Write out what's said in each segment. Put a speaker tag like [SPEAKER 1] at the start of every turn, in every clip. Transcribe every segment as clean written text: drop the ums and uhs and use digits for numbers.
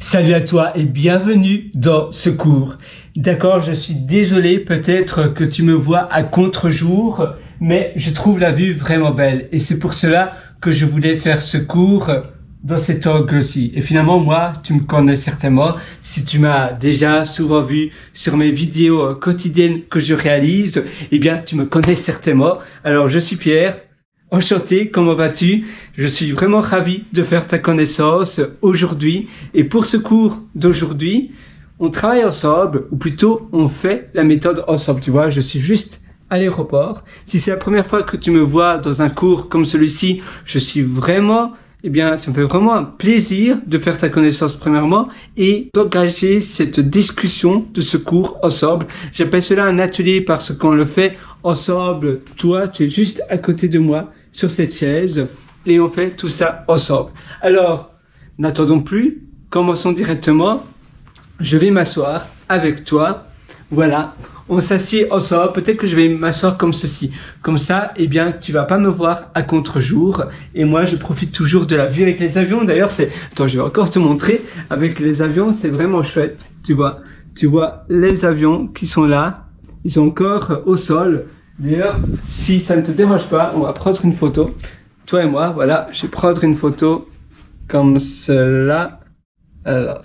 [SPEAKER 1] Salut à toi et bienvenue dans ce cours. D'accord, je suis désolé peut-être que tu me vois à contre-jour, mais je trouve la vue vraiment belle et c'est pour cela que je voulais faire ce cours dans cet angle-ci. Et finalement, moi, tu me connais certainement. Si tu m'as déjà souvent vu sur mes vidéos quotidiennes que je réalise, eh bien, tu me connais certainement. Alors, je suis Pierre. Enchanté, comment vas-tu? Je suis vraiment ravi de faire ta connaissance aujourd'hui. Et pour ce cours d'aujourd'hui, on travaille ensemble, ou plutôt on fait la méthode ensemble. Tu vois, je suis juste à l'aéroport. Si c'est la première fois que tu me vois dans un cours comme celui-ci, je suis vraiment, ça me fait vraiment un plaisir de faire ta connaissance premièrement et d'engager cette discussion de ce cours ensemble. J'appelle cela un atelier parce qu'on le fait ensemble. Toi, tu es juste à côté de moi sur cette chaise et on fait tout ça ensemble. Alors, n'attendons plus, commençons directement. Je vais m'asseoir avec toi. Voilà, on s'assied ensemble. Peut-être que je vais m'asseoir comme ceci. Comme ça, tu vas pas me voir à contre-jour. Et moi, je profite toujours de la vue avec les avions. D'ailleurs, attends, je vais encore te montrer. Avec les avions, c'est vraiment chouette. Tu vois les avions qui sont là. Ils sont encore au sol. D'ailleurs, si ça ne te dérange pas, on va prendre une photo. Toi et moi, voilà, je vais prendre une photo comme cela. Alors,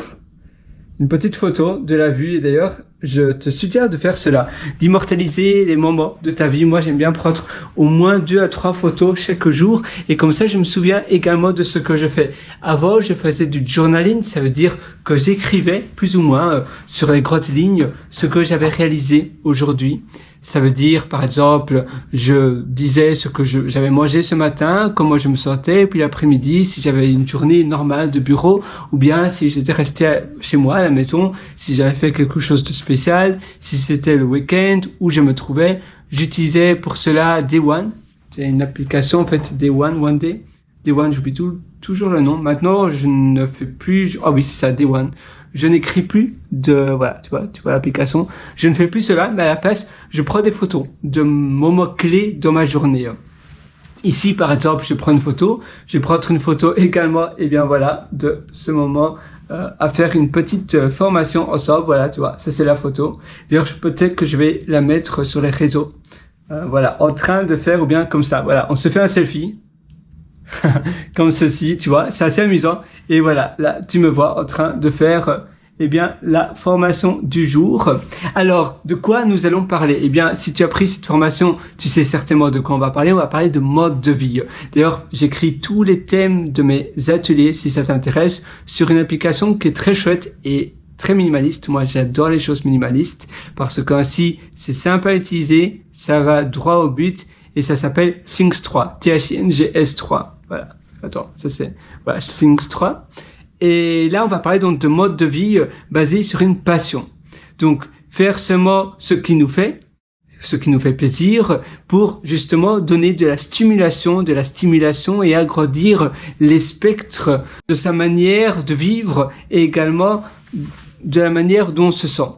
[SPEAKER 1] une petite photo de la vue. Et d'ailleurs, je te suggère de faire cela, d'immortaliser les moments de ta vie. Moi, j'aime bien prendre au moins 2 à 3 photos chaque jour. Et comme ça, je me souviens également de ce que je fais. Avant, je faisais du journaling. Ça veut dire que j'écrivais plus ou moins sur les grandes lignes ce que j'avais réalisé aujourd'hui. Ça veut dire, par exemple, je disais ce que j'avais mangé ce matin, comment je me sentais, puis l'après-midi, si j'avais une journée normale de bureau, ou bien si j'étais resté chez moi à la maison, si j'avais fait quelque chose de spécial, si c'était le week-end, où je me trouvais. J'utilisais pour cela Day One. C'est une application, en fait, Day One, One Day. Day One, j'oublie toujours le nom. Maintenant, je ne fais plus, oui, c'est ça, Day One. Je n'écris plus voilà, tu vois l'application. Je ne fais plus cela, mais à la place, je prends des photos de moments clés dans ma journée. Ici, par exemple, je prends une photo. Je vais prendre une photo également, de ce moment, à faire une petite formation ensemble. Voilà, tu vois, ça c'est la photo. D'ailleurs, peut-être que je vais la mettre sur les réseaux. En train de faire, ou bien comme ça. Voilà, on se fait un selfie. Comme ceci, tu vois, c'est assez amusant. Et voilà, là, tu me vois en train de faire, la formation du jour. Alors, de quoi nous allons parler? Si tu as pris cette formation, tu sais certainement de quoi on va parler. On va parler de mode de vie. D'ailleurs, j'écris tous les thèmes de mes ateliers, si ça t'intéresse, sur une application qui est très chouette et très minimaliste. Moi, j'adore les choses minimalistes parce qu'ainsi, c'est simple à utiliser, ça va droit au but. Et ça s'appelle Things 3, Things 3. Voilà. Attends, Things 3. Et là, on va parler donc de mode de vie basé sur une passion. Donc, faire seulement ce qui nous fait plaisir pour justement donner de la stimulation et agrandir les spectres de sa manière de vivre et également de la manière dont on se sent.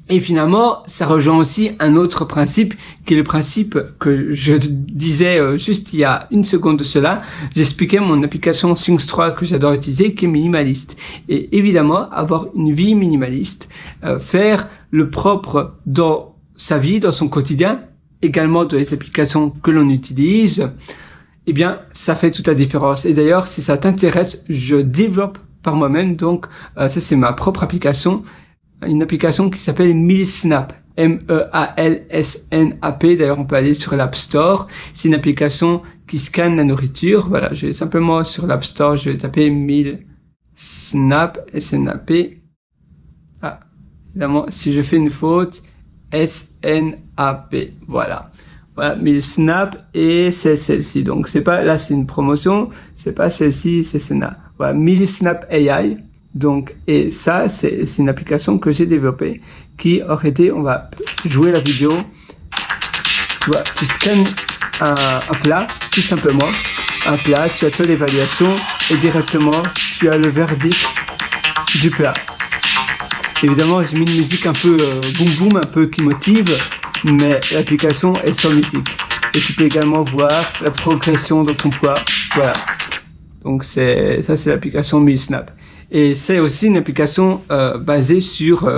[SPEAKER 1] Et finalement, ça rejoint aussi un autre principe, qui est le principe que je disais juste il y a une seconde de cela. J'expliquais mon application Things 3 que j'adore utiliser, qui est minimaliste. Et évidemment, avoir une vie minimaliste, faire le propre dans sa vie, dans son quotidien, également dans les applications que l'on utilise, ça fait toute la différence. Et d'ailleurs, si ça t'intéresse, je développe par moi-même, donc ça c'est ma propre application, une application qui s'appelle Mealsnap, Mealsnap. D'ailleurs, on peut aller sur l'App Store. C'est une application qui scanne la nourriture. Voilà, je vais simplement sur l'App Store, je vais taper Mealsnap, S-N-A-P. Ah, évidemment, si je fais une faute, S-N-A-P. Voilà, Mealsnap, et c'est celle-ci. Donc, c'est pas, là, c'est une promotion. C'est pas celle-ci, c'est celle-là. Voilà, Mealsnap AI. Donc, et ça, c'est une application que j'ai développée qui aurait été, on va jouer la vidéo. Tu vois, tu scannes un plat, tout simplement. Un plat, tu as toute l'évaluation et directement, tu as le verdict du plat. Évidemment, j'ai mis une musique un peu boum boum, un peu qui motive, mais l'application est sans musique. Et tu peux également voir la progression de ton poids. Voilà. Donc ça c'est l'application Mealsnap. Et c'est aussi une application basée sur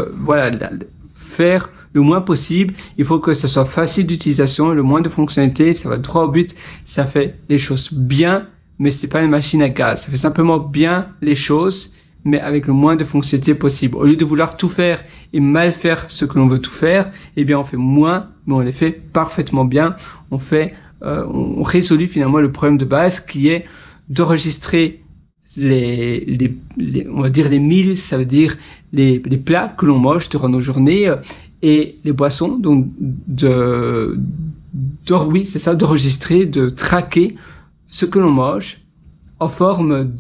[SPEAKER 1] faire le moins possible. Il faut que ça soit facile d'utilisation, le moins de fonctionnalités, ça va droit au but, ça fait les choses bien, mais c'est pas une machine à gaz. Ça fait simplement bien les choses, mais avec le moins de fonctionnalités possible. Au lieu de vouloir tout faire et mal faire ce que l'on veut tout faire, eh bien on fait moins, mais on les fait parfaitement bien. On résout finalement le problème de base qui est d'enregistrer on va dire les meals, ça veut dire les plats que l'on mange durant nos journées, et les boissons, donc d'enregistrer, de traquer ce que l'on mange en forme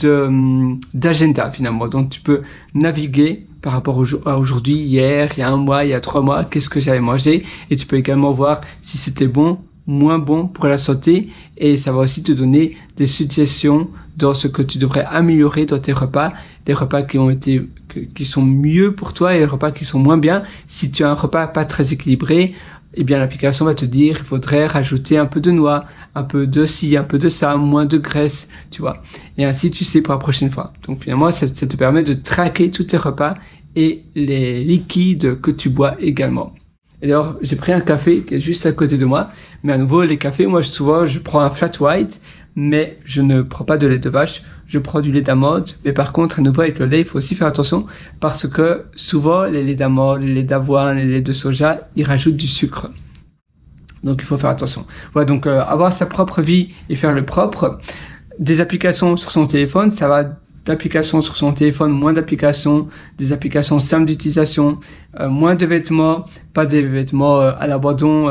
[SPEAKER 1] d'agenda finalement. Donc tu peux naviguer par rapport à aujourd'hui, hier, il y a 1 mois, il y a 3 mois, qu'est-ce que j'avais mangé, et tu peux également voir si c'était bon, moins bon pour la santé, et ça va aussi te donner des suggestions dans ce que tu devrais améliorer dans tes repas, des repas qui sont mieux pour toi et des repas qui sont moins bien. Si tu as un repas pas très équilibré, eh bien l'application va te dire il faudrait rajouter un peu de noix, un peu de ci, un peu de ça, moins de graisse, tu vois. Et ainsi tu sais pour la prochaine fois. Donc finalement ça te permet de traquer tous tes repas et les liquides que tu bois également. Et d'ailleurs, j'ai pris un café qui est juste à côté de moi, mais à nouveau les cafés, moi souvent je prends un flat white, mais je ne prends pas de lait de vache, je prends du lait d'amande. Mais par contre, à nouveau avec le lait, il faut aussi faire attention parce que souvent les laits d'amande, les laits d'avoine, les laits de soja, ils rajoutent du sucre. Donc il faut faire attention. Voilà, donc avoir sa propre vie et faire le propre. Des applications sur son téléphone, ça va d'applications sur son téléphone, moins d'applications, des applications simples d'utilisation, moins de vêtements, pas des vêtements à l'abandon,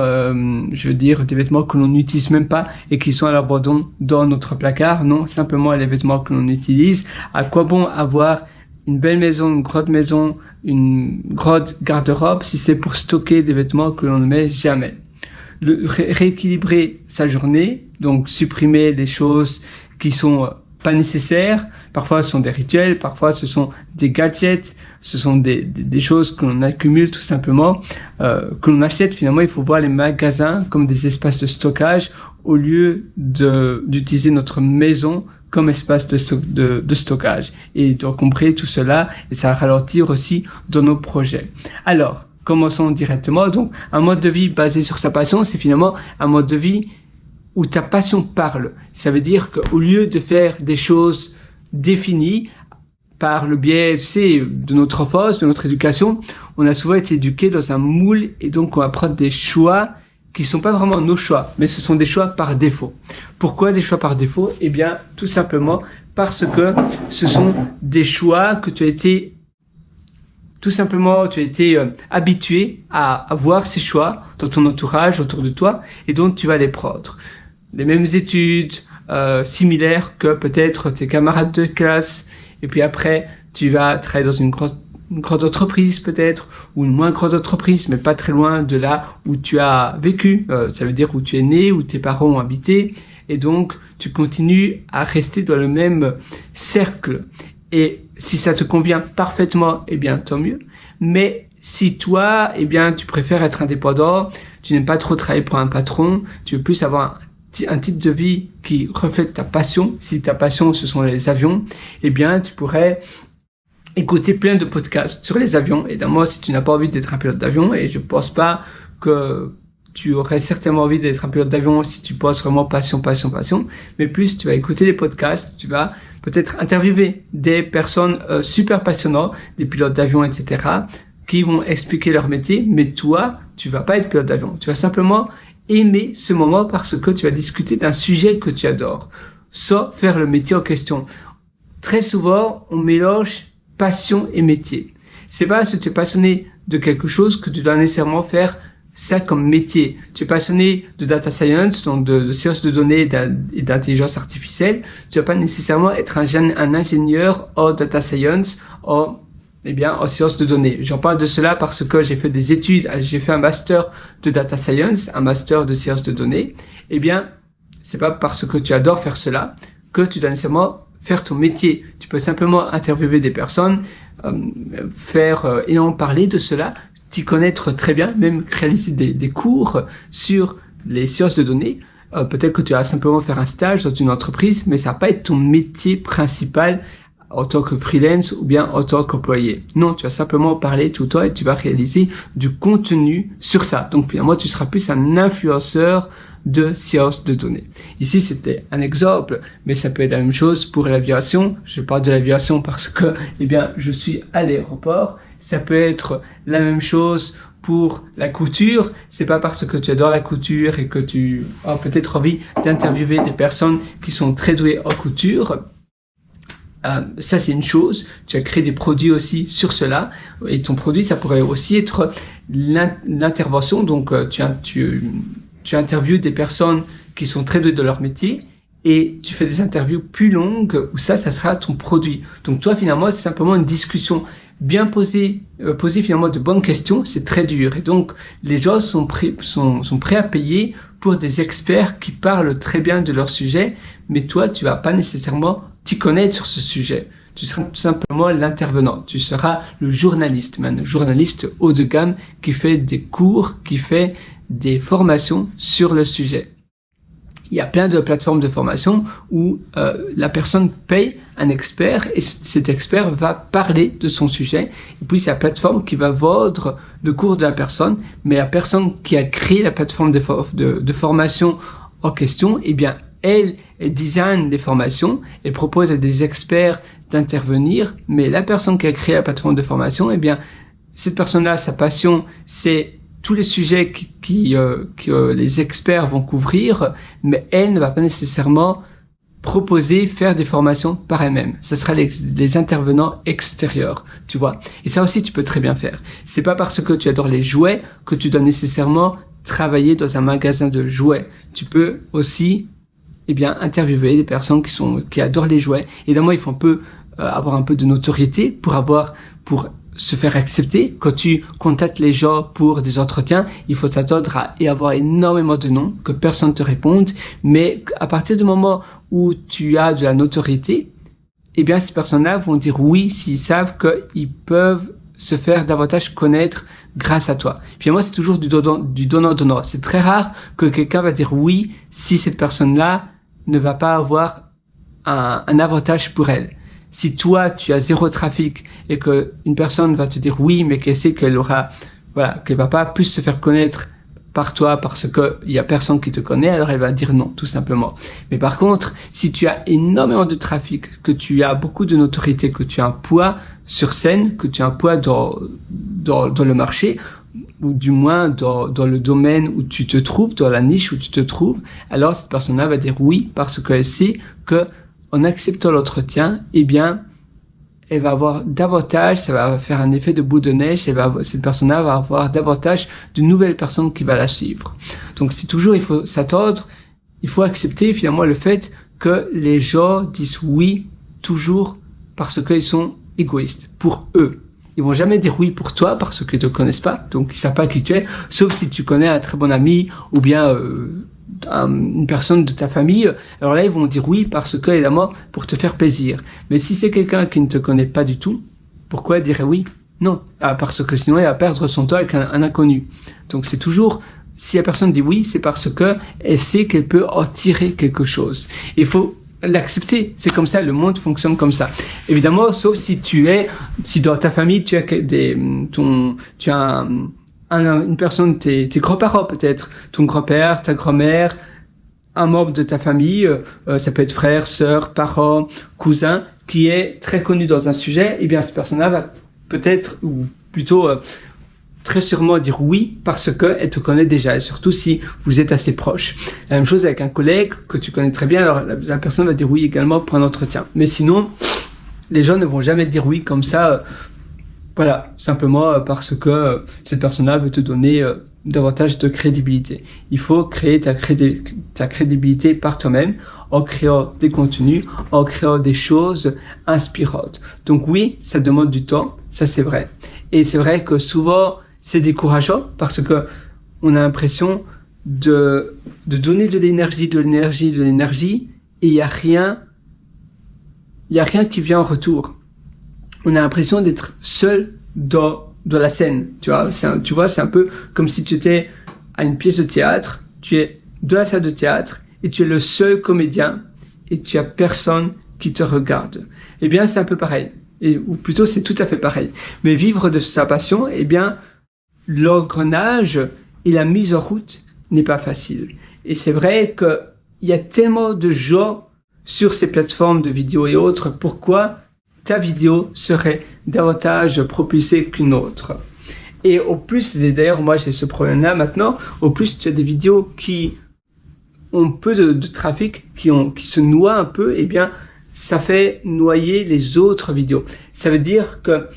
[SPEAKER 1] je veux dire des vêtements que l'on n'utilise même pas et qui sont à l'abandon dans notre placard. Non, simplement les vêtements que l'on utilise. À quoi bon avoir une belle maison, une grande garde-robe si c'est pour stocker des vêtements que l'on ne met jamais. Rééquilibrer sa journée, donc supprimer les choses qui sont pas nécessaires. Parfois ce sont des rituels, parfois ce sont des gadgets, ce sont des choses que l'on accumule tout simplement, que l'on achète. Finalement, il faut voir les magasins comme des espaces de stockage au lieu d'utiliser notre maison comme espace de stockage. Et donc comprendre tout cela, et ça va ralentir aussi dans nos projets. Alors, commençons directement. Donc, un mode de vie basé sur sa passion, c'est finalement un mode de vie où ta passion parle. Ça veut dire qu'au lieu de faire des choses définies par le biais, tu sais, de notre enfance, de notre éducation, on a souvent été éduqué dans un moule et donc on va prendre des choix qui sont pas vraiment nos choix, mais ce sont des choix par défaut. Pourquoi des choix par défaut? Eh bien, tout simplement parce que ce sont des choix que tu as été habitué à voir ces choix dans ton entourage, autour de toi, et donc tu vas les prendre. Les mêmes études similaires que peut-être tes camarades de classe, et puis après tu vas travailler dans une grande entreprise peut-être, ou une moins grande entreprise, mais pas très loin de là où tu as vécu, ça veut dire où tu es né, où tes parents ont habité, et donc tu continues à rester dans le même cercle. Et si ça te convient parfaitement, eh bien tant mieux. Mais si toi, eh bien tu préfères être indépendant, tu n'aimes pas trop travailler pour un patron, tu veux plus avoir un type de vie qui reflète ta passion. Si ta passion ce sont les avions, eh bien tu pourrais écouter plein de podcasts sur les avions. Et moi, si tu n'as pas envie d'être un pilote d'avion, et je pense pas que tu aurais certainement envie d'être un pilote d'avion si tu penses vraiment passion, mais plus tu vas écouter des podcasts, tu vas peut-être interviewer des personnes super passionnantes, des pilotes d'avion, etc., qui vont expliquer leur métier, mais toi, tu vas pas être pilote d'avion. Tu vas simplement aimer ce moment parce que tu vas discuter d'un sujet que tu adores, sans faire le métier en question. Très souvent, on mélange passion et métier. C'est pas parce que tu es passionné de quelque chose que tu dois nécessairement faire ça comme métier. Tu es passionné de data science, donc de sciences de données et d'intelligence artificielle. Tu vas pas nécessairement être un ingénieur en data science, en sciences de données. J'en parle de cela parce que j'ai fait des études, j'ai fait un master de data science, un master de sciences de données. Eh bien, c'est pas parce que tu adores faire cela que tu dois nécessairement faire ton métier. Tu peux simplement interviewer des personnes, et en parler de cela, t'y connaître très bien, même réaliser des cours sur les sciences de données. Peut-être que tu vas simplement faire un stage dans une entreprise, mais ça va pas être ton métier principal en tant que freelance ou bien en tant qu'employé. Non, tu vas simplement parler tout le temps et tu vas réaliser du contenu sur ça. Donc finalement, tu seras plus un influenceur de sciences de données. Ici, c'était un exemple, mais ça peut être la même chose pour l'aviation. Je parle de l'aviation parce que, eh bien, je suis à l'aéroport. Ça peut être la même chose pour la couture. C'est pas parce que tu adores la couture et que tu as peut-être envie d'interviewer des personnes qui sont très douées en couture. Ça, c'est une chose. Tu as créé des produits aussi sur cela. Et ton produit, ça pourrait aussi être l'intervention. Donc, tu interviews des personnes qui sont très douées de leur métier et tu fais des interviews plus longues où ça sera ton produit. Donc toi, finalement, c'est simplement une discussion bien posée, poser finalement de bonnes questions, c'est très dur. Et donc, les gens sont prêts à payer pour des experts qui parlent très bien de leur sujet, mais toi, tu vas pas nécessairement t'y connaître sur ce sujet. Tu seras tout simplement l'intervenant. Tu seras le journaliste, le journaliste haut de gamme qui fait des cours, qui fait des formations sur le sujet. Il y a plein de plateformes de formation où la personne paye un expert et cet expert va parler de son sujet. Et puis c'est la plateforme qui va vendre le cours de la personne, mais la personne qui a créé la plateforme de formation en question, eh bien elle design des formations, elle propose à des experts d'intervenir, mais la personne qui a créé la plateforme de formation, eh bien cette personne-là, sa passion, c'est tous les sujets que les experts vont couvrir, mais elle ne va pas nécessairement faire des formations par elle-même. Ce sera les intervenants extérieurs, tu vois. Et ça aussi, tu peux très bien faire. C'est pas parce que tu adores les jouets que tu dois nécessairement travailler dans un magasin de jouets. Tu peux aussi, interviewer des personnes qui adorent les jouets. Évidemment, il faut avoir un peu de notoriété pour se faire accepter. Quand tu contactes les gens pour des entretiens, il faut s'attendre à avoir énormément de noms, que personne te réponde, mais à partir du moment où tu as de la notoriété, eh bien, ces personnes-là vont dire oui s'ils savent qu'ils peuvent se faire davantage connaître grâce à toi. Finalement, c'est toujours du donnant-donnant. C'est très rare que quelqu'un va dire oui si cette personne-là ne va pas avoir un avantage pour elle. Si toi, tu as zéro trafic et que une personne va te dire oui, mais qu'elle sait qu'elle va pas plus se faire connaître par toi parce que il y a personne qui te connaît, alors elle va dire non, tout simplement. Mais par contre, si tu as énormément de trafic, que tu as beaucoup de notoriété, que tu as un poids sur scène, que tu as un poids dans le marché, ou du moins dans le domaine où tu te trouves, dans la niche où tu te trouves, alors cette personne-là va dire oui parce qu'elle sait que en acceptant l'entretien, eh bien, elle va avoir davantage, ça va faire un effet de boule de neige, cette personne-là va avoir davantage de nouvelles personnes qui vont la suivre. Donc, c'est toujours, il faut s'attendre, il faut accepter finalement le fait que les gens disent oui, toujours parce qu'ils sont égoïstes, pour eux. Ils vont jamais dire oui pour toi parce qu'ils te connaissent pas, donc ils savent pas qui tu es, sauf si tu connais un très bon ami ou bien une personne de ta famille, alors là ils vont dire oui parce que évidemment pour te faire plaisir. Mais si c'est quelqu'un qui ne te connaît pas du tout, pourquoi elle dirait oui? Non, parce que sinon elle va perdre son temps avec un inconnu. Donc c'est toujours, si la personne dit oui, c'est parce que elle sait qu'elle peut en tirer quelque chose. Il faut l'accepter, c'est comme ça, le monde fonctionne comme ça. Évidemment, sauf si dans ta famille tu as une personne, tes grands-parents peut-être, ton grand-père, ta grand-mère, un membre de ta famille, ça peut être frère, sœur, parent, cousin, qui est très connu dans un sujet, eh bien cette personne-là va peut-être, ou plutôt très sûrement dire oui parce qu'elle te connaît déjà, et surtout si vous êtes assez proche. La même chose avec un collègue que tu connais très bien, alors la personne va dire oui également pour un entretien. Mais sinon, les gens ne vont jamais dire oui comme ça, simplement parce que cette personne-là veut te donner davantage de crédibilité. Il faut créer ta crédibilité par toi-même en créant des contenus, en créant des choses inspirantes. Donc oui, ça demande du temps, ça c'est vrai. Et c'est vrai que souvent, c'est décourageant parce que on a l'impression de donner de l'énergie, et il y a rien qui vient en retour. On a l'impression d'être seul dans la scène, tu vois, c'est un peu comme si tu étais à une pièce de théâtre, tu es dans la salle de théâtre et tu es le seul comédien et tu as personne qui te regardent. Eh bien, c'est un peu pareil. Ou plutôt, c'est tout à fait pareil. Mais vivre de sa passion, eh bien, l'engrenage et la mise en route n'est pas facile. Et c'est vrai qu'il y a tellement de gens sur ces plateformes de vidéos et autres. Pourquoi ta vidéo serait davantage propulsée qu'une autre? Et au plus, et d'ailleurs, moi, j'ai ce problème-là maintenant, au plus, tu as des vidéos qui ont peu de trafic, qui se noient un peu, eh bien, ça fait noyer les autres vidéos. Ça veut dire que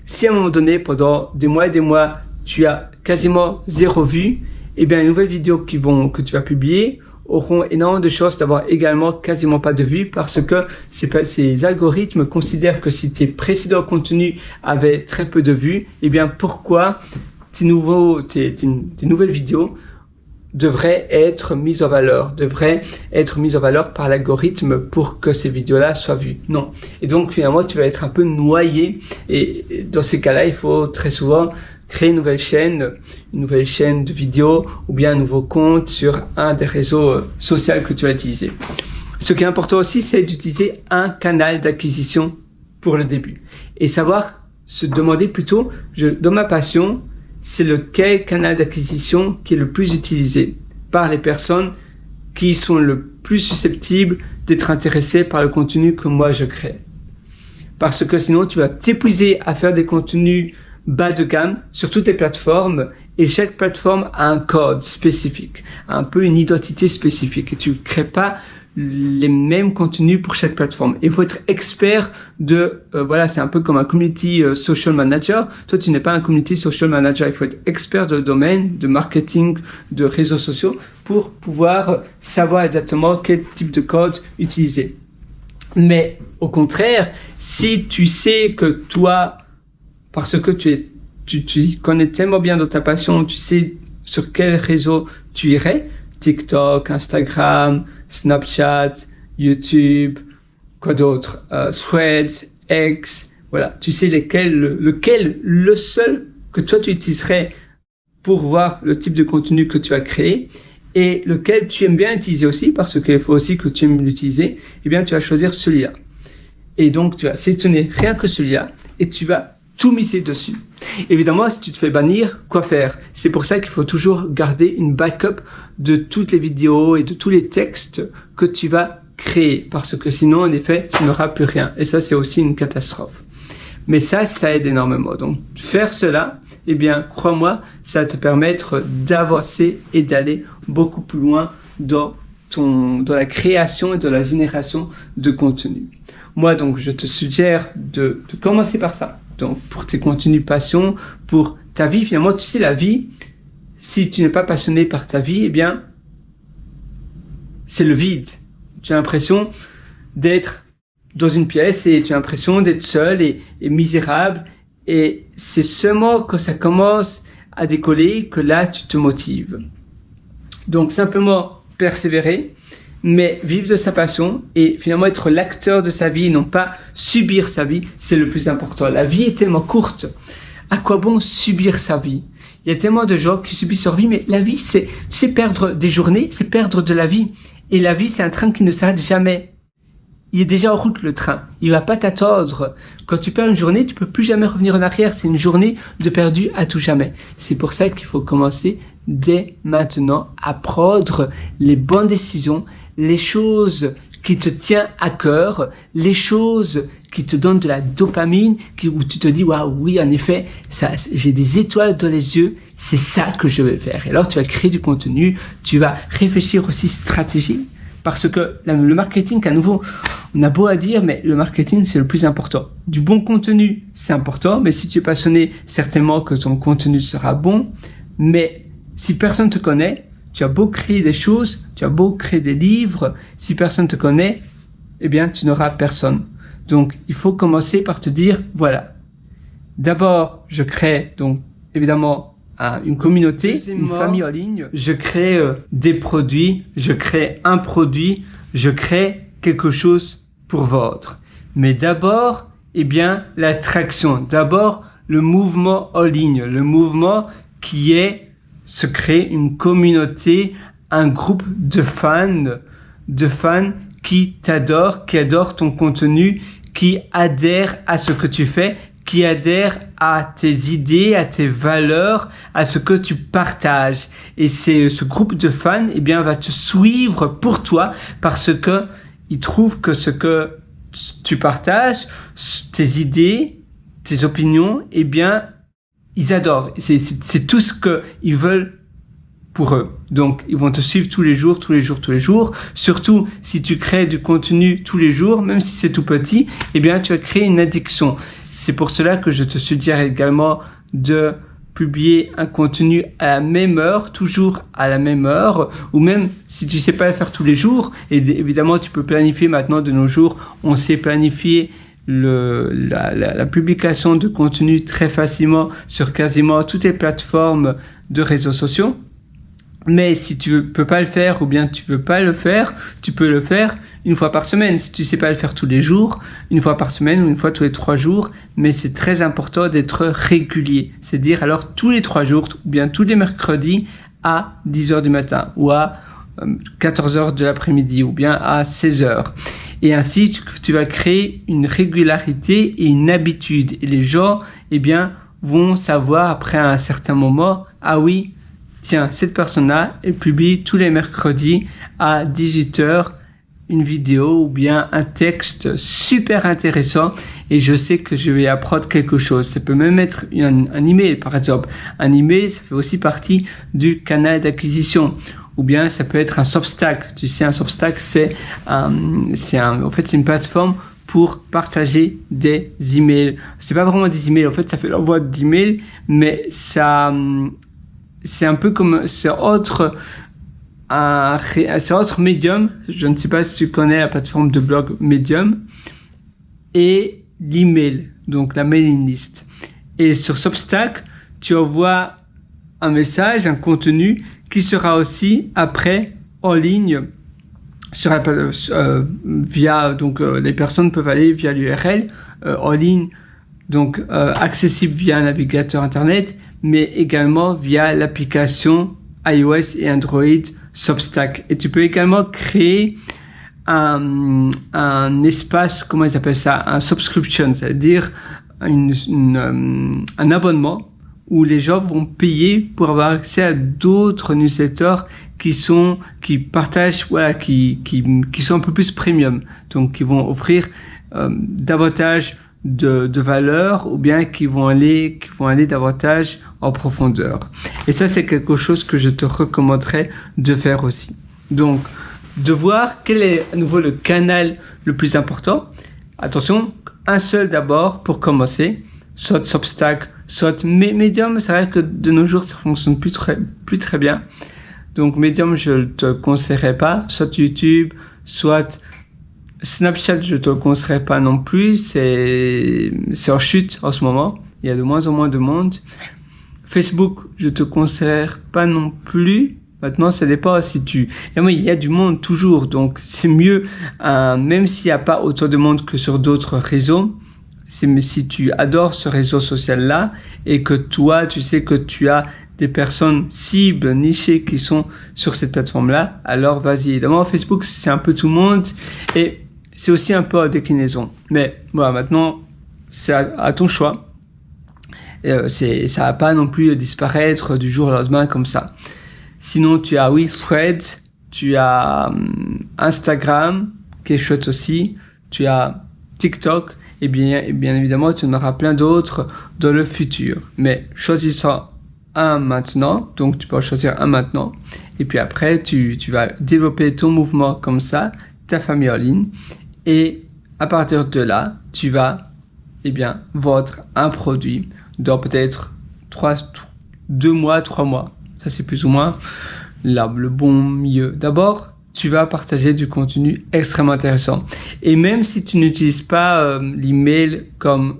[SPEAKER 1] si à un moment donné, pendant des mois et des mois, tu as quasiment 0 vue, eh bien, les nouvelles vidéos que tu vas publier auront énormément de chances d'avoir également quasiment pas de vues parce que ces algorithmes considèrent que si tes précédents contenus avaient très peu de vues, eh bien, pourquoi tes nouvelles vidéos devraient être mises en valeur par l'algorithme pour que ces vidéos-là soient vues. Non. Et donc, finalement, tu vas être un peu noyé. Et dans ces cas-là, il faut très souvent créer une nouvelle chaîne de vidéos ou bien un nouveau compte sur un des réseaux sociaux que tu vas utiliser. Ce qui est important aussi, c'est d'utiliser un canal d'acquisition pour le début. Et savoir se demander plutôt, dans ma passion, c'est lequel canal d'acquisition qui est le plus utilisé par les personnes qui sont le plus susceptibles d'être intéressées par le contenu que moi je crée. Parce que sinon, tu vas t'épuiser à faire des contenus bas de gamme sur toutes les plateformes et chaque plateforme a un code spécifique, un peu une identité spécifique et tu ne crées pas les mêmes contenus pour chaque plateforme. Il faut être expert c'est un peu comme un community social manager. Toi, tu n'es pas un community social manager. Il faut être expert de domaine, de marketing, de réseaux sociaux pour pouvoir savoir exactement quel type de code utiliser. Mais au contraire, si tu sais que toi, parce que tu connais tellement bien dans ta passion, tu sais sur quel réseau tu irais, TikTok, Instagram, Snapchat, YouTube, quoi d'autre, Threads, X, voilà, tu sais le seul que toi tu utiliserais pour voir le type de contenu que tu as créé et lequel tu aimes bien utiliser aussi parce qu'il faut aussi que tu aimes l'utiliser, eh bien tu vas choisir celui-là. Et donc tu vas sélectionner rien que celui-là et tu vas tout miser dessus. Évidemment, si tu te fais bannir, quoi faire? C'est pour ça qu'il faut toujours garder une backup de toutes les vidéos et de tous les textes que tu vas créer. Parce que sinon, en effet, tu n'auras plus rien. Et ça, c'est aussi une catastrophe. Mais ça aide énormément. Donc, faire cela, eh bien, crois-moi, ça va te permettre d'avancer et d'aller beaucoup plus loin dans la création et dans la génération de contenu. Moi, donc, je te suggère de commencer par ça. Donc, pour tes contenus passion, pour ta vie, finalement, tu sais, la vie, si tu n'es pas passionné par ta vie, eh bien, c'est le vide. Tu as l'impression d'être dans une pièce et tu as l'impression d'être seul et misérable. Et c'est seulement quand ça commence à décoller que là, tu te motives. Donc, simplement persévérer, mais vivre de sa passion et finalement être l'acteur de sa vie, non pas subir sa vie, c'est le plus important. La vie est tellement courte. À quoi bon subir sa vie? Il y a tellement de gens qui subissent leur vie, mais la vie, c'est perdre des journées, c'est perdre de la vie. Et la vie, c'est un train qui ne s'arrête jamais. Il est déjà en route, le train. Il va pas t'attendre. Quand tu perds une journée, tu peux plus jamais revenir en arrière. C'est une journée de perdu à tout jamais. C'est pour ça qu'il faut commencer dès maintenant à prendre les bonnes décisions, les choses qui te tiennent à cœur, les choses qui te donnent de la dopamine, où tu te dis, waouh, oui, en effet, j'ai des étoiles dans les yeux, c'est ça que je vais faire. Et alors, tu vas créer du contenu, tu vas réfléchir aussi stratégie, parce que le marketing, à nouveau, on a beau à dire, mais le marketing, c'est le plus important. Du bon contenu, c'est important, mais si tu es passionné, certainement que ton contenu sera bon, mais si personne te connaît, tu as beau créer des choses, tu as beau créer des livres, si personne te connaît, eh bien, tu n'auras personne. Donc, il faut commencer par te dire, voilà. D'abord, je crée, donc, évidemment, une communauté, une famille en ligne. Je crée des produits, je crée un produit, je crée quelque chose pour vendre. Mais d'abord, eh bien, l'attraction. D'abord, le mouvement en ligne. Le mouvement qui est se créer une communauté, un groupe de fans qui t'adorent, qui adorent ton contenu, qui adhèrent à ce que tu fais, qui adhèrent à tes idées, à tes valeurs, à ce que tu partages. Et ce groupe de fans, eh bien, va te suivre pour toi parce que ils trouvent que ce que tu partages, tes idées, tes opinions, eh bien, ils adorent. C'est tout ce qu'ils veulent pour eux. Donc, ils vont te suivre tous les jours. Surtout, si tu crées du contenu tous les jours, même si c'est tout petit, eh bien, tu vas créer une addiction. C'est pour cela que je te suggère également de publier un contenu à la même heure, toujours à la même heure, ou même si tu sais pas le faire tous les jours, et évidemment, tu peux planifier maintenant de nos jours, on sait planifier la publication de contenu très facilement sur quasiment toutes les plateformes de réseaux sociaux. Mais si tu peux pas le faire ou bien tu veux pas le faire, tu peux le faire une fois par semaine. Si tu sais pas le faire tous les jours, une fois par semaine ou une fois tous les 3 jours. Mais c'est très important d'être régulier. C'est-à-dire alors tous les 3 jours ou bien tous les mercredis à 10h du matin ou à 14h de l'après-midi ou bien à 16h. Et ainsi, tu vas créer une régularité et une habitude. Et les gens, eh bien, vont savoir après un certain moment, ah oui, tiens, cette personne-là, elle publie tous les mercredis à 18h une vidéo ou bien un texte super intéressant et je sais que je vais apprendre quelque chose. Ça peut même être un email, par exemple. Un email, ça fait aussi partie du canal d'acquisition. Ou bien ça peut être un Substack. Tu sais, un Substack, c'est une plateforme pour partager des emails. C'est pas vraiment des emails. En fait, ça fait l'envoi d'emails, mais ça, c'est un peu comme c'est autre Medium. Je ne sais pas si tu connais la plateforme de blog Medium et l'email, donc la mailing list. Et sur Substack, tu envoies un message, un contenu qui sera aussi après en ligne sur via les personnes peuvent aller via l'URL en ligne, donc accessible via un navigateur internet, mais également via l'application iOS et Android Substack. Et tu peux également créer un espace, comment ils appellent ça, un subscription, c'est-à-dire un abonnement où les gens vont payer pour avoir accès à d'autres newsletters qui partagent, voilà, qui sont un peu plus premium, donc qui vont offrir davantage de valeur ou bien qui vont aller davantage en profondeur. Et ça, c'est quelque chose que je te recommanderais de faire aussi. Donc, de voir quel est à nouveau le canal le plus important. Attention, un seul d'abord pour commencer, soit Substack, soit Medium. C'est vrai que de nos jours, ça fonctionne plus très bien. Donc Medium, je ne te conseillerais pas. Soit YouTube, soit Snapchat, je te le conseillerais pas non plus. C'est en chute en ce moment. Il y a de moins en moins de monde. Facebook, je te conseillerais pas non plus. Maintenant, ça dépend si il y a du monde toujours, donc c'est mieux, même s'il n'y a pas autant de monde que sur d'autres réseaux. Mais si tu adores ce réseau social-là et que toi, tu sais que tu as des personnes cibles, nichées qui sont sur cette plateforme-là, alors vas-y. Évidemment, Facebook, c'est un peu tout le monde et c'est aussi un peu en déclinaison. Mais voilà, maintenant, c'est à ton choix. Ça va pas non plus disparaître du jour au lendemain comme ça. Sinon, tu as, Threads, tu as Instagram, qui est chouette aussi, tu as TikTok, et bien évidemment, tu en auras plein d'autres dans le futur. Mais choisissant un maintenant, donc tu peux en choisir un maintenant, et puis après, tu vas développer ton mouvement comme ça, ta famille en ligne, et à partir de là, tu vas, vendre un produit dans peut-être 2 mois, 3 mois. Ça, c'est plus ou moins le bon milieu. D'abord, tu vas partager du contenu extrêmement intéressant. Et même si tu n'utilises pas l'email comme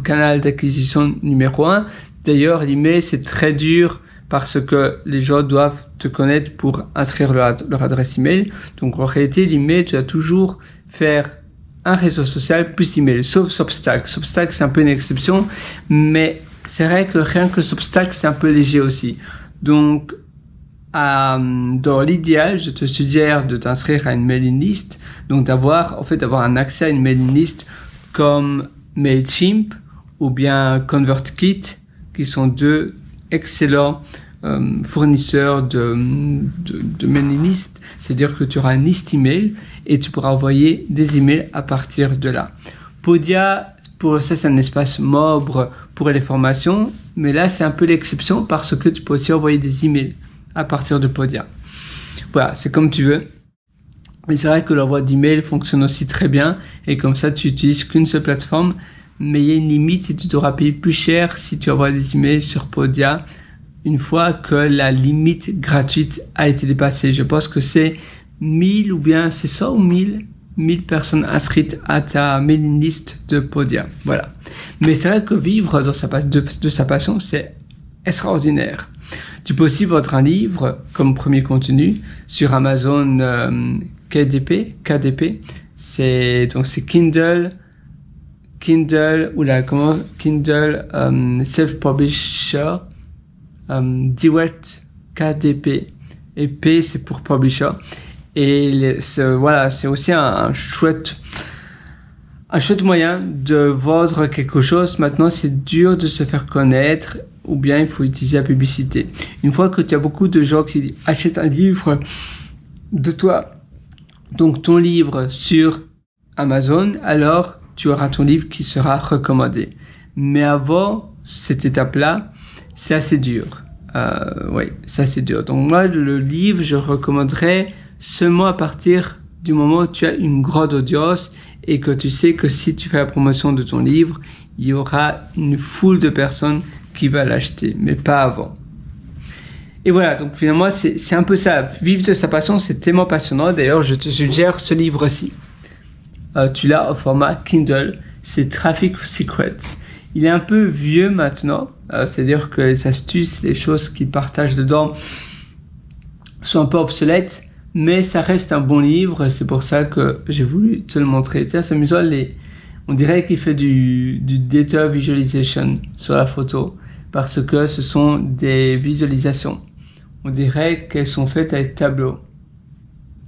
[SPEAKER 1] canal d'acquisition numéro 1, d'ailleurs, l'email, c'est très dur parce que les gens doivent te connaître pour inscrire leur adresse email. Donc, en réalité, l'email, tu vas toujours faire un réseau social plus email, sauf Substack. Substack, c'est un peu une exception, mais c'est vrai que rien que Substack, c'est un peu léger aussi. Donc, dans l'idéal, je te suggère de t'inscrire à une mailing list, donc d'avoir un accès à une mailing list comme Mailchimp ou bien ConvertKit, qui sont deux excellents fournisseurs de mailing list. C'est-à-dire que tu auras une liste email et tu pourras envoyer des emails à partir de là. Podia, pour ça, c'est un espace membre pour les formations, mais là, c'est un peu l'exception parce que tu peux aussi envoyer des emails à partir de Podia. Voilà, c'est comme tu veux. Mais c'est vrai que l'envoi d'email fonctionne aussi très bien et comme ça, tu utilises qu'une seule plateforme, mais il y a une limite et tu devras payer plus cher si tu envoies des emails sur Podia une fois que la limite gratuite a été dépassée. Je pense que c'est 1000 ou bien c'est 100 ou 1000 personnes inscrites à ta mailing list de Podia. Voilà. Mais c'est vrai que vivre de sa passion, c'est extraordinaire. Tu peux aussi vendre un livre comme premier contenu sur Amazon KDP. C'est Kindle Kindle Self-Publisher Direct KDP et P c'est pour Publisher. Et c'est aussi un chouette moyen de vendre quelque chose. Maintenant, c'est dur de se faire connaître ou bien il faut utiliser la publicité. Une fois que tu as beaucoup de gens qui achètent un livre de toi, donc ton livre sur Amazon, alors tu auras ton livre qui sera recommandé. Mais avant cette étape-là, c'est assez dur. C'est assez dur. Donc moi, le livre, je recommanderais seulement à partir du moment où tu as une grande audience et que tu sais que si tu fais la promotion de ton livre, il y aura une foule de personnes qui va l'acheter, mais pas avant. Et voilà, donc finalement, c'est un peu ça. Vivre de sa passion, c'est tellement passionnant. D'ailleurs, je te suggère ce livre-ci. Tu l'as au format Kindle. C'est Traffic Secrets. Il est un peu vieux maintenant. C'est-à-dire que les astuces, les choses qu'il partage dedans sont un peu obsolètes. Mais ça reste un bon livre, c'est pour ça que j'ai voulu te le montrer. Tiens, c'est amusant, on dirait qu'il fait du data visualization sur la photo, parce que ce sont des visualisations. On dirait qu'elles sont faites avec Tableau.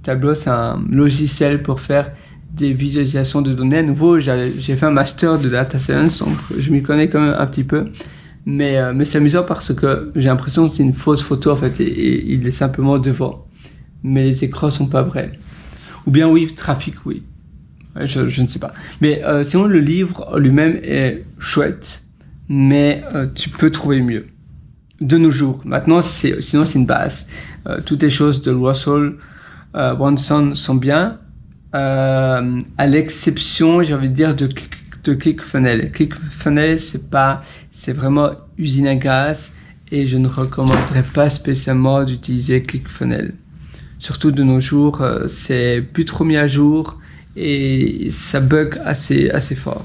[SPEAKER 1] Tableau, c'est un logiciel pour faire des visualisations de données. À nouveau, j'ai fait un master de data science, donc je m'y connais quand même un petit peu. Mais c'est amusant parce que j'ai l'impression que c'est une fausse photo en fait, et il est simplement devant. Mais les écrans sont pas vrais. Ou bien oui, trafic, oui. Ouais, je ne sais pas. Mais sinon, le livre lui-même est chouette, mais tu peux trouver mieux. De nos jours. Maintenant, sinon c'est une base. Toutes les choses de Russell Brunson sont bien, à l'exception, j'ai envie de dire, de ClickFunnels. ClickFunnels, c'est vraiment usine à gaz, et je ne recommanderais pas spécialement d'utiliser ClickFunnels. Surtout de nos jours, c'est plus trop mis à jour et ça bug assez fort.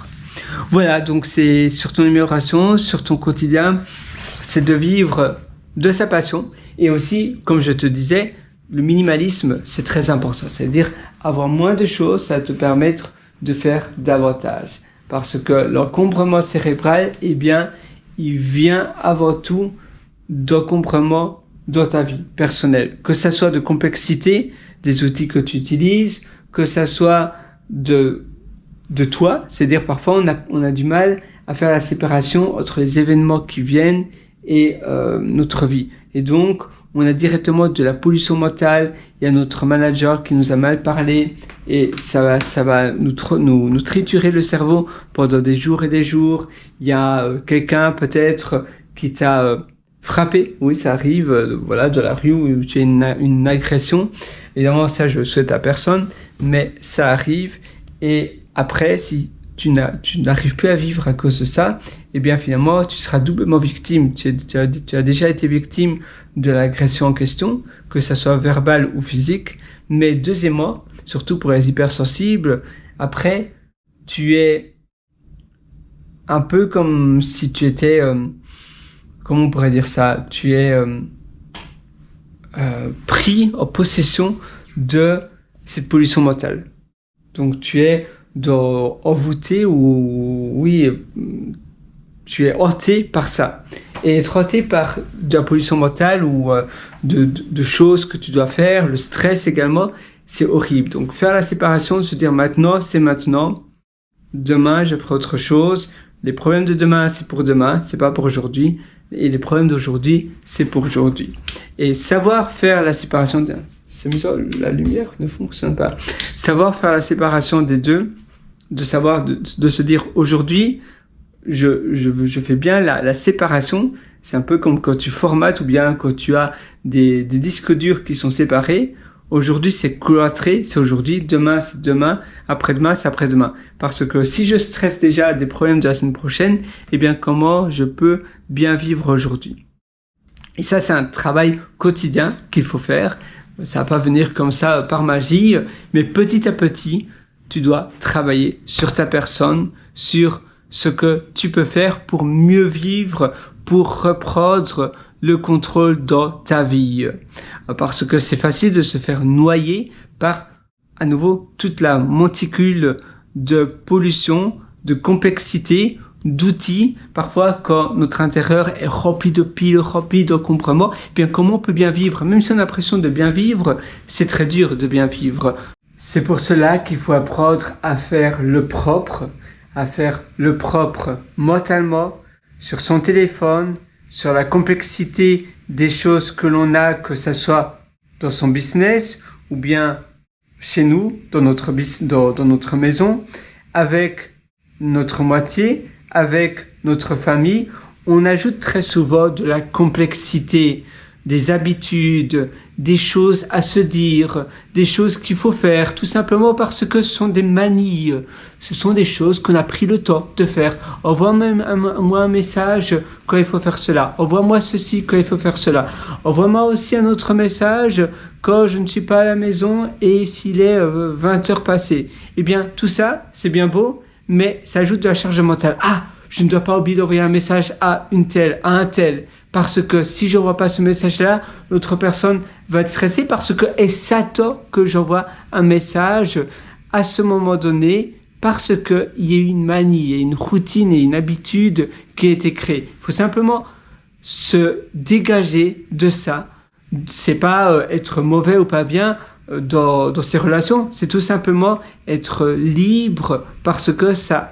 [SPEAKER 1] Voilà, donc c'est sur ton amélioration, sur ton quotidien, c'est de vivre de sa passion. Et aussi, comme je te disais, le minimalisme, c'est très important. C'est-à-dire avoir moins de choses, ça va te permettre de faire davantage. Parce que l'encombrement cérébral, eh bien, il vient avant tout d'encombrement dans ta vie personnelle, que ça soit de complexité des outils que tu utilises, que ça soit de toi, c'est-à-dire parfois on a du mal à faire la séparation entre les événements qui viennent et notre vie. Et donc on a directement de la pollution mentale, il y a notre manager qui nous a mal parlé et ça va nous triturer le cerveau pendant des jours et des jours. Il y a quelqu'un peut-être qui t'a frappé, oui ça arrive, de la rue où tu as une agression. Évidemment ça je le souhaite à personne, mais ça arrive et après si tu n'arrives plus à vivre à cause de ça, eh bien finalement tu seras doublement victime. Tu as déjà été victime de l'agression en question, que ça soit verbal ou physique, mais deuxièmement, surtout pour les hypersensibles, après tu es un peu comme si tu étais comment on pourrait dire ça, tu es pris en possession de cette pollution mentale. Donc tu es envoûté ou oui, tu es hanté par ça. Et être hanté par de la pollution mentale ou de choses que tu dois faire, le stress également, c'est horrible. Donc faire la séparation, se dire maintenant, c'est maintenant. Demain, je ferai autre chose. Les problèmes de demain, c'est pour demain, c'est pas pour aujourd'hui. Et les problèmes d'aujourd'hui, c'est pour aujourd'hui. Et savoir faire la séparation, c'est bizarre, la lumière ne fonctionne pas. Savoir faire la séparation des deux, de savoir, de se dire aujourd'hui, je fais bien la séparation. C'est un peu comme quand tu formates ou bien quand tu as des disques durs qui sont séparés. Aujourd'hui, c'est cloîtré, c'est aujourd'hui, demain, c'est demain, après-demain, c'est après-demain. Parce que si je stresse déjà des problèmes de la semaine prochaine, eh bien, comment je peux bien vivre aujourd'hui? Et ça, c'est un travail quotidien qu'il faut faire. Ça va pas venir comme ça par magie, mais petit à petit, tu dois travailler sur ta personne, sur ce que tu peux faire pour mieux vivre, pour reprendre le contrôle dans ta vie. Parce que c'est facile de se faire noyer par, à nouveau, toute la monticule de pollution, de complexité, d'outils. Parfois, quand notre intérieur est rempli de piles, rempli d'encombrements, bien comment on peut bien vivre? Même si on a l'impression de bien vivre, c'est très dur de bien vivre. C'est pour cela qu'il faut apprendre à faire le propre mentalement, sur son téléphone, sur la complexité des choses que l'on a, que ça soit dans son business ou bien chez nous, dans notre maison, avec notre moitié, avec notre famille. On ajoute très souvent de la complexité, des habitudes, des choses à se dire, des choses qu'il faut faire, tout simplement parce que ce sont des manies, ce sont des choses qu'on a pris le temps de faire. Envoie-moi un message quand il faut faire cela, envoie-moi ceci quand il faut faire cela, envoie-moi aussi un autre message quand je ne suis pas à la maison et s'il est 20 heures passées. Eh bien, tout ça, c'est bien beau, mais ça ajoute de la charge mentale. Ah, je ne dois pas oublier d'envoyer un message à un tel. Parce que si je n'envoie pas ce message-là, l'autre personne va être stressée parce qu'elle s'attend que j'envoie un message à ce moment donné parce qu'il y a une manie, une routine et une habitude qui a été créée. Il faut simplement se dégager de ça. C'est pas être mauvais ou pas bien dans ces relations, c'est tout simplement être libre parce que ça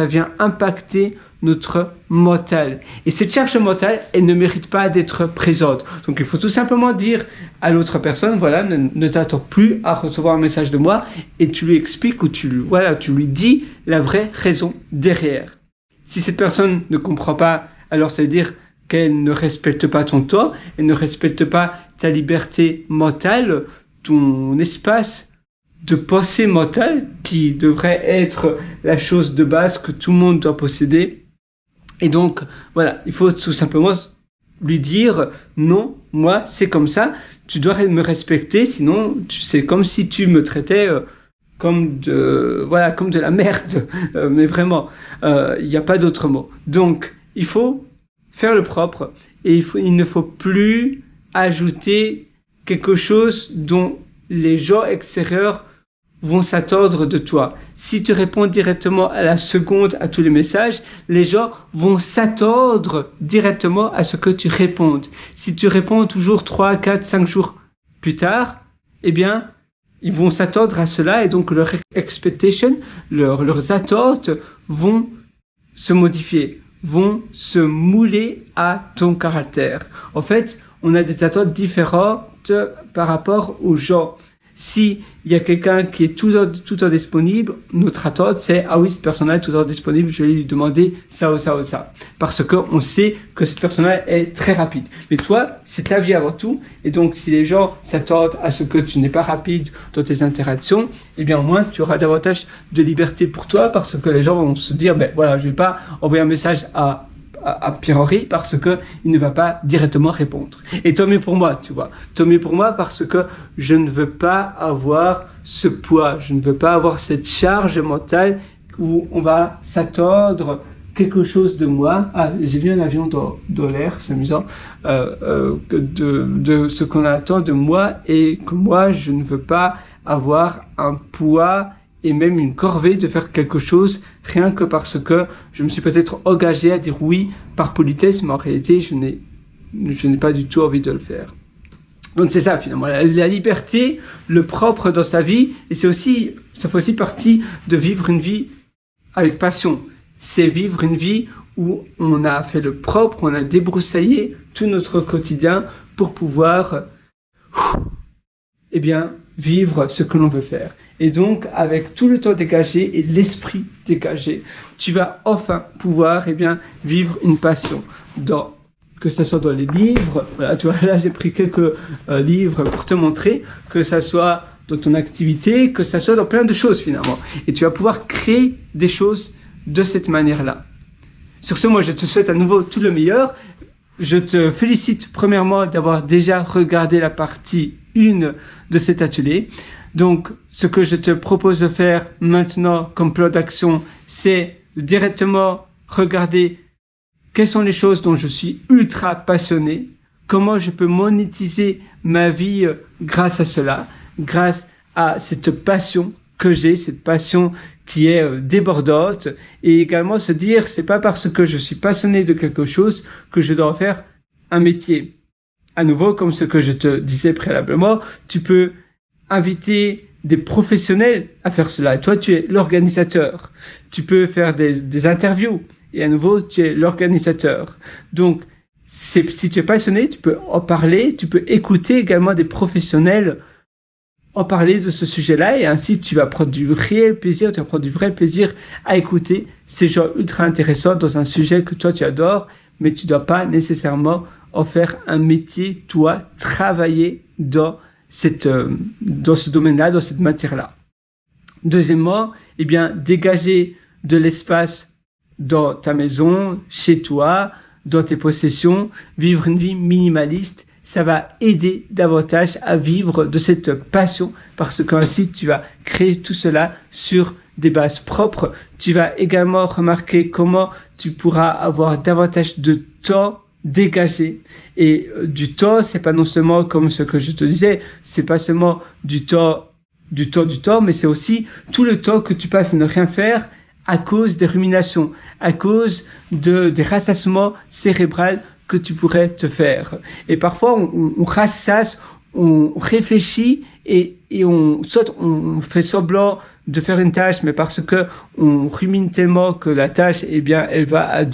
[SPEAKER 1] vient impacter notre mental. Et cette charge mentale, elle ne mérite pas d'être présente. Donc il faut tout simplement dire à l'autre personne, voilà, ne t'attends plus à recevoir un message de moi et tu lui expliques ou tu lui dis la vraie raison derrière. Si cette personne ne comprend pas, alors ça veut dire qu'elle ne respecte pas ton temps, elle ne respecte pas ta liberté mentale, ton espace de pensée mentale qui devrait être la chose de base que tout le monde doit posséder. Et donc, voilà, il faut tout simplement lui dire non, moi, c'est comme ça, tu dois me respecter, sinon, c'est comme si tu me traitais comme de la merde, mais vraiment, il n'y a pas d'autre mot. Donc, il faut faire le propre et il ne faut plus ajouter quelque chose dont les gens extérieurs vont s'attendre de toi. Si tu réponds directement à la seconde à tous les messages, les gens vont s'attendre directement à ce que tu répondes. Si tu réponds toujours 3, 4, 5 jours plus tard, eh bien, ils vont s'attendre à cela et donc leurs expectations, leurs attentes vont se modifier, vont se mouler à ton caractère. En fait, on a des attentes différentes par rapport aux gens. Si il y a quelqu'un qui est tout le temps disponible, notre attente c'est ah oui, cette personne-là est tout le temps disponible, je vais lui demander ça ou ça ou ça, parce que on sait que cette personne-là est très rapide. Mais toi, c'est ta vie avant tout, et donc si les gens s'attendent à ce que tu n'es pas rapide dans tes interactions, eh bien au moins tu auras davantage de liberté pour toi, parce que les gens vont se dire ben voilà, je vais pas envoyer un message à Pierre-Henri parce que il ne va pas directement répondre. Et tant mieux pour moi, tu vois. Tant mieux pour moi parce que je ne veux pas avoir ce poids, je ne veux pas avoir cette charge mentale où on va s'attendre quelque chose de moi. Ah, j'ai vu un avion dans l'air, c'est amusant, de ce qu'on attend de moi et que moi, je ne veux pas avoir un poids et même une corvée de faire quelque chose rien que parce que je me suis peut-être engagé à dire oui par politesse, mais en réalité, je n'ai pas du tout envie de le faire. Donc c'est ça finalement, la liberté, le propre dans sa vie, et ça fait aussi partie de vivre une vie avec passion. C'est vivre une vie où on a fait le propre, on a débroussaillé tout notre quotidien pour pouvoir, vivre ce que l'on veut faire. Et donc, avec tout le temps dégagé et l'esprit dégagé, tu vas enfin pouvoir, vivre une passion que ce soit dans les livres. Voilà, tu vois, là, j'ai pris quelques livres pour te montrer, que ça soit dans ton activité, que ça soit dans plein de choses finalement. Et tu vas pouvoir créer des choses de cette manière-là. Sur ce, moi, je te souhaite à nouveau tout le meilleur. Je te félicite premièrement d'avoir déjà regardé la partie 1 de cet atelier. Donc, ce que je te propose de faire maintenant comme plan d'action, c'est directement regarder quelles sont les choses dont je suis ultra passionné, comment je peux monétiser ma vie grâce à cela, grâce à cette passion que j'ai, cette passion qui est débordante, et également se dire, c'est pas parce que je suis passionné de quelque chose que je dois en faire un métier. À nouveau, comme ce que je te disais préalablement, tu peux inviter des professionnels à faire cela. Et toi, tu es l'organisateur. Tu peux faire des interviews. Et à nouveau, tu es l'organisateur. Donc, si tu es passionné, tu peux en parler, tu peux écouter également des professionnels en parler de ce sujet-là, et ainsi tu vas prendre du réel plaisir, tu vas prendre du vrai plaisir à écouter ces gens ultra intéressants dans un sujet que toi tu adores, mais tu dois pas nécessairement en faire un métier, toi, travailler dans ce domaine-là, dans cette matière-là. Deuxièmement, dégager de l'espace dans ta maison, chez toi, dans tes possessions, vivre une vie minimaliste, ça va aider davantage à vivre de cette passion, parce qu'ainsi tu vas créer tout cela sur des bases propres. Tu vas également remarquer comment tu pourras avoir davantage de temps dégagé. Et du temps, c'est pas non seulement comme ce que je te disais, c'est pas seulement du temps, mais c'est aussi tout le temps que tu passes à ne rien faire à cause des ruminations, à cause des rassasiements cérébraux que tu pourrais te faire. Et parfois, on rassasse, on réfléchit et soit on fait semblant de faire une tâche, mais parce que on rumine tellement que la tâche, elle va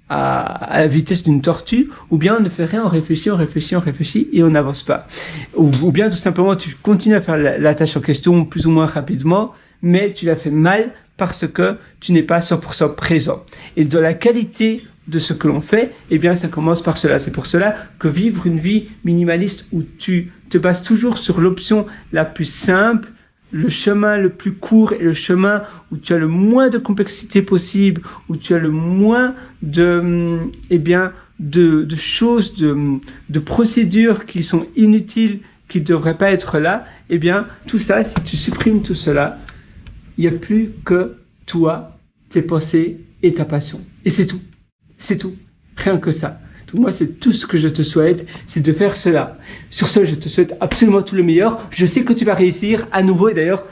[SPEAKER 1] à la vitesse d'une tortue, ou bien on ne fait rien, on réfléchit et on n'avance pas. Ou bien tout simplement tu continues à faire la tâche en question plus ou moins rapidement, mais tu la fais mal parce que tu n'es pas 100% présent. Et de la qualité de ce que l'on fait, ça commence par cela. C'est pour cela que vivre une vie minimaliste où tu te bases toujours sur l'option la plus simple, le chemin le plus court et le chemin où tu as le moins de complexité possible, où tu as le moins de choses, de procédures qui sont inutiles, qui ne devraient pas être là, tout ça, si tu supprimes tout cela, il n'y a plus que toi, tes pensées et ta passion. Et c'est tout. C'est tout. Rien que ça. Donc moi, c'est tout ce que je te souhaite, c'est de faire cela. Sur ce, je te souhaite absolument tout le meilleur. Je sais que tu vas réussir à nouveau. Et d'ailleurs,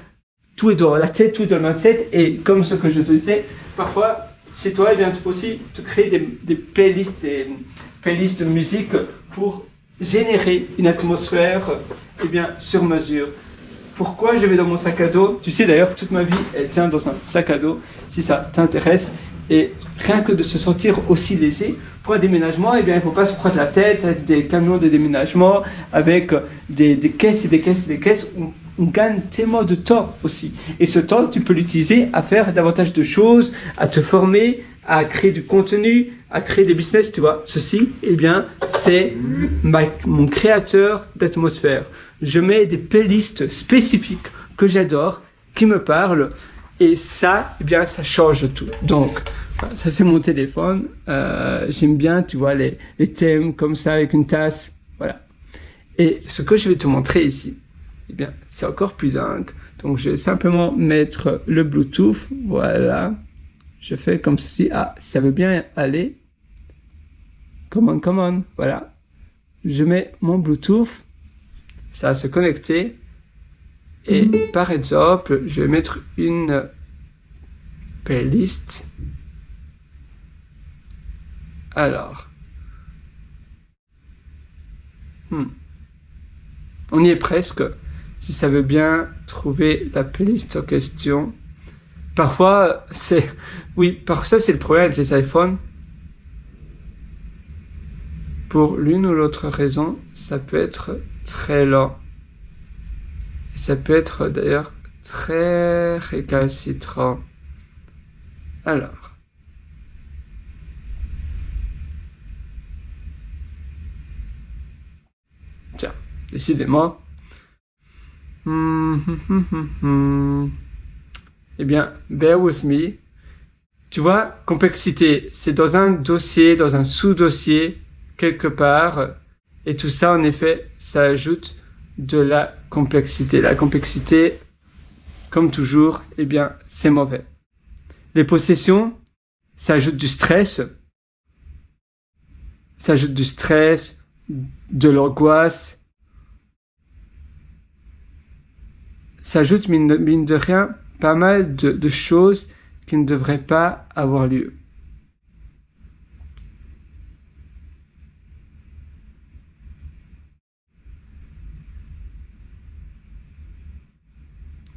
[SPEAKER 1] tout est dans la tête, tout est dans le mindset. Et comme ce que je te disais, parfois, chez toi, tu peux aussi te créer des playlists de musique pour générer une atmosphère, sur mesure. Pourquoi je vais dans mon sac à dos? Tu sais d'ailleurs, toute ma vie, elle tient dans un sac à dos, si ça t'intéresse. Et rien que de se sentir aussi léger, pour un déménagement, il ne faut pas se prendre la tête avec des camions de déménagement, avec des caisses et des caisses et des caisses. On gagne tellement de temps aussi. Et ce temps, tu peux l'utiliser à faire davantage de choses, à te former, à créer du contenu, à créer des business, tu vois. Ceci, c'est mon créateur d'atmosphère. Je mets des playlists spécifiques que j'adore, qui me parlent, et ça, ça change tout. Donc, ça c'est mon téléphone. J'aime bien, tu vois, les thèmes comme ça avec une tasse, voilà. Et ce que je vais te montrer ici, c'est encore plus dingue. Donc, je vais simplement mettre le Bluetooth, voilà. Je fais comme ceci. Ah, ça veut bien aller. Come on, voilà. Je mets mon Bluetooth. Ça va se connecter. Et par exemple, je vais mettre une playlist. Alors, on y est presque. Si ça veut bien trouver la playlist en question. Parfois, parfois c'est le problème avec les iPhones. Pour l'une ou l'autre raison, ça peut être très lent. Et ça peut être d'ailleurs très récalcitrant. Alors. Tiens, décidément. Eh bien, bear with me. Tu vois, complexité, c'est dans un dossier, dans un sous-dossier, quelque part. Et tout ça, en effet, ça ajoute de la complexité. La complexité, comme toujours, eh bien, c'est mauvais. Les possessions, ça ajoute du stress. Ça ajoute du stress, de l'angoisse. Ça ajoute, mine de rien, pas mal de choses qui ne devraient pas avoir lieu.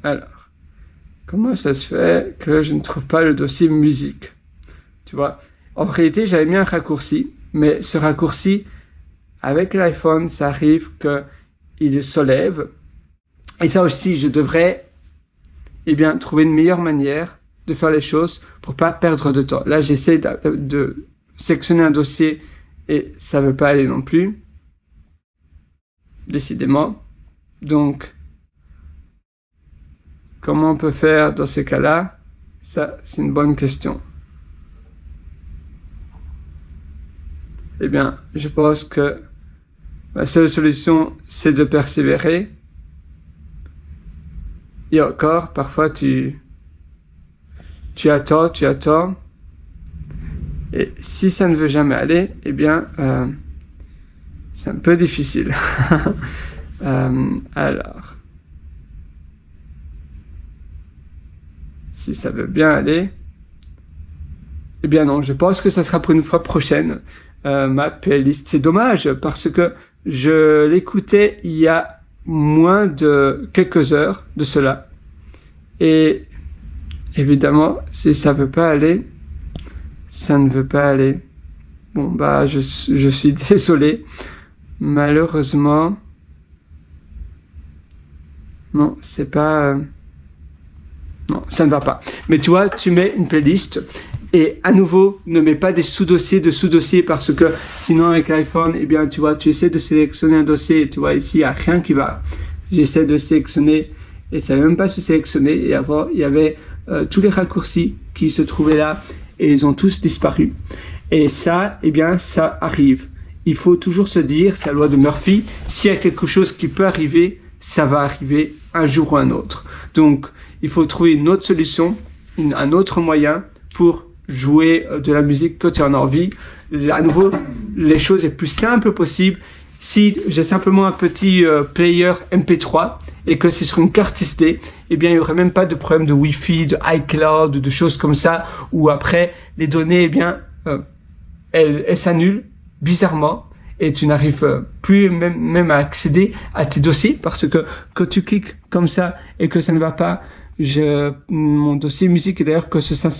[SPEAKER 1] Alors, comment ça se fait que je ne trouve pas le dossier musique? Tu vois, en réalité, j'avais mis un raccourci, mais ce raccourci, avec l'iPhone, ça arrive qu'il se lève. Et ça aussi, je devrais, trouver une meilleure manière de faire les choses pour pas perdre de temps. Là, j'essaie de sélectionner un dossier et ça veut pas aller non plus. Décidément. Donc, comment on peut faire dans ces cas-là? Ça, c'est une bonne question. Eh bien, je pense que la seule solution, c'est de persévérer. Et encore, parfois, tu attends. Et si ça ne veut jamais aller, eh bien, c'est un peu difficile. Alors, si ça veut bien aller, eh bien non, je pense que ça sera pour une fois prochaine, ma playlist. C'est dommage, parce que je l'écoutais il y a moins de quelques heures de cela. Et évidemment, si ça veut pas aller, ça ne veut pas aller. Bon, bah, je suis désolé. Malheureusement, non, c'est pas... non, ça ne va pas. Mais tu vois, tu mets une playlist et à nouveau, ne mets pas des sous-dossiers de sous-dossiers parce que sinon avec l'iPhone, eh bien, tu vois, tu essaies de sélectionner un dossier, tu vois, ici, il n'y a rien qui va. J'essaie de sélectionner et ça ne veut même pas se sélectionner et avant, il y avait tous les raccourcis qui se trouvaient là et ils ont tous disparu. Et ça, eh bien, ça arrive. Il faut toujours se dire, c'est la loi de Murphy, s'il y a quelque chose qui peut arriver, ça va arriver un jour ou un autre. Donc, il faut trouver une autre solution, un autre moyen pour jouer de la musique quand tu en as envie. À nouveau, les choses les plus simples possibles. Si j'ai simplement un petit player MP3 et que c'est sur une carte SD, eh bien, il n'y aurait même pas de problème de Wi-Fi, de iCloud, de choses comme ça, où après, les données, eh bien, elles s'annulent bizarrement et tu n'arrives plus même à accéder à tes dossiers parce que quand tu cliques comme ça et que ça ne va pas, mon dossier musique, et d'ailleurs quand ça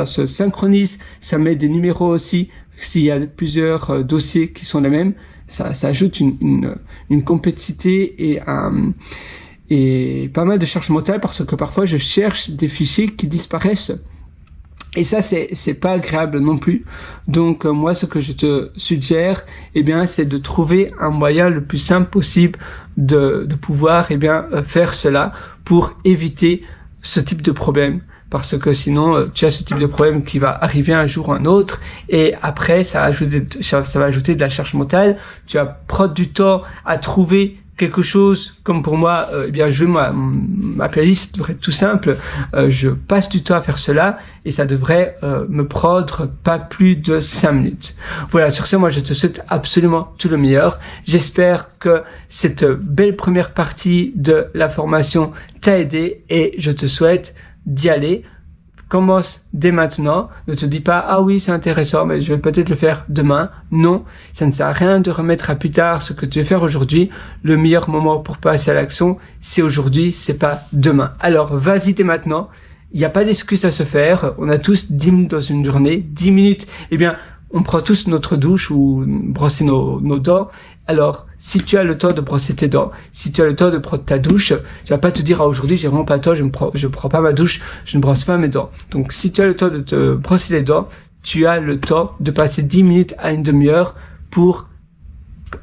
[SPEAKER 1] se synchronise, ça met des numéros aussi. S'il y a plusieurs dossiers qui sont les mêmes, ça ajoute une complexité et pas mal de charge mentale parce que parfois je cherche des fichiers qui disparaissent. Et ça, c'est pas agréable non plus. Donc, moi, ce que je te suggère, eh bien, c'est de trouver un moyen le plus simple possible de pouvoir, eh bien, faire cela pour éviter ce type de problème. Parce que sinon, tu as ce type de problème qui va arriver un jour ou un autre. Et après, ça va ajouter de la charge mentale. Tu vas prendre du temps à trouver quelque chose comme pour moi, eh bien, ma playlist devrait être tout simple. Je passe du temps à faire cela et ça devrait me prendre pas plus de 5 minutes. Voilà, sur ce, moi, je te souhaite absolument tout le meilleur. J'espère que cette belle première partie de la formation t'a aidé et je te souhaite d'y aller. Commence dès maintenant. Ne te dis pas, ah oui, c'est intéressant, mais je vais peut-être le faire demain. Non, ça ne sert à rien de remettre à plus tard ce que tu veux faire aujourd'hui. Le meilleur moment pour passer à l'action, c'est aujourd'hui, c'est pas demain. Alors, vas-y dès maintenant. Il n'y a pas d'excuse à se faire. On a tous 10 minutes dans une journée. 10 minutes, eh bien, on prend tous notre douche ou brosser nos dents. Alors, si tu as le temps de brosser tes dents, si tu as le temps de prendre ta douche, tu vas pas te dire, ah, aujourd'hui, j'ai vraiment pas le temps, je prends pas ma douche, je ne brosse pas mes dents. Donc, si tu as le temps de te brosser les dents, tu as le temps de passer 10 minutes à une demi-heure pour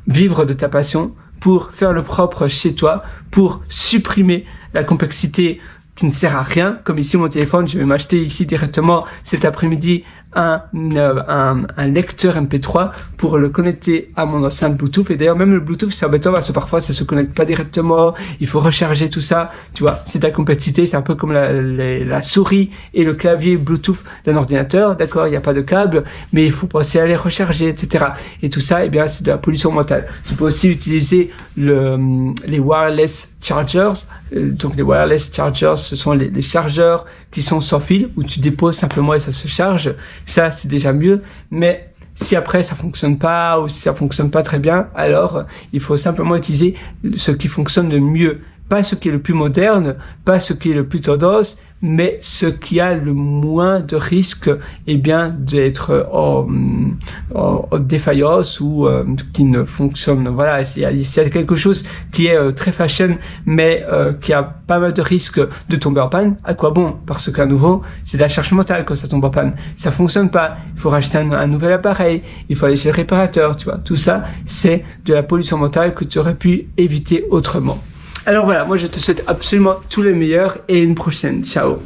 [SPEAKER 1] vivre de ta passion, pour faire le propre chez toi, pour supprimer la complexité qui ne sert à rien. Comme ici, mon téléphone, je vais m'acheter ici directement cet après-midi un lecteur MP3 pour le connecter à mon enceinte Bluetooth. Et d'ailleurs, même le Bluetooth, c'est embêtant parce que parfois, ça se connecte pas directement. Il faut recharger tout ça. Tu vois, c'est de la complexité. C'est un peu comme la souris et le clavier Bluetooth d'un ordinateur. D'accord, il n'y a pas de câble, mais il faut penser à les recharger, etc. Et tout ça, eh bien, c'est de la pollution mentale. Tu peux aussi utiliser les wireless chargers. Donc les wireless chargers, ce sont les chargeurs qui sont sans fil, où tu déposes simplement et ça se charge. Ça, c'est déjà mieux. Mais si après ça fonctionne pas ou si ça fonctionne pas très bien, alors il faut simplement utiliser ce qui fonctionne le mieux. Pas ce qui est le plus moderne, pas ce qui est le plus tendance, mais ce qui a le moins de risque, eh bien, d'être en défaillance ou qui ne fonctionne. Voilà, il y a quelque chose qui est très fashion, mais qui a pas mal de risques de tomber en panne. À quoi bon? Parce qu'à nouveau, c'est de la charge mentale quand ça tombe en panne. Ça fonctionne pas. Il faut racheter un nouvel appareil. Il faut aller chez le réparateur. Tu vois, tout ça, c'est de la pollution mentale que tu aurais pu éviter autrement. Alors voilà, moi je te souhaite absolument tout le meilleur et une prochaine. Ciao.